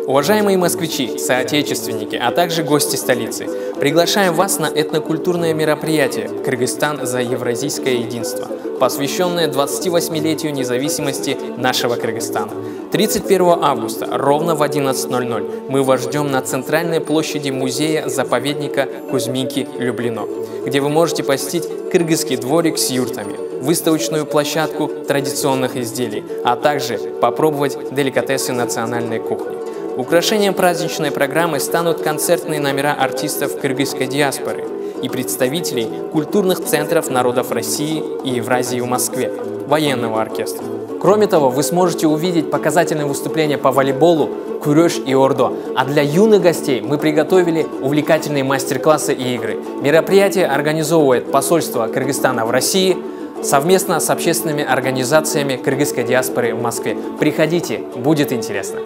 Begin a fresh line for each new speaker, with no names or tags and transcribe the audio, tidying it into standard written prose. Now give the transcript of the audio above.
Уважаемые москвичи, соотечественники, а также гости столицы, приглашаем вас на этнокультурное мероприятие «Кыргызстан за евразийское единство», посвященное 28-летию независимости нашего Кыргызстана. 31 августа, ровно в 11:00, мы вас ждем на центральной площади музея-заповедника Кузьминки-Люблино, где вы можете посетить кыргызский дворик с юртами, выставочную площадку традиционных изделий, а также попробовать деликатесы национальной кухни. Украшением праздничной программы станут концертные номера артистов кыргызской диаспоры и представителей культурных центров народов России и Евразии в Москве, военного оркестра. Кроме того, вы сможете увидеть показательные выступления по волейболу, курёш и ордо. А для юных гостей мы приготовили увлекательные мастер-классы и игры. Мероприятие организовывает посольство Кыргызстана в России совместно с общественными организациями кыргызской диаспоры в Москве. Приходите, будет интересно.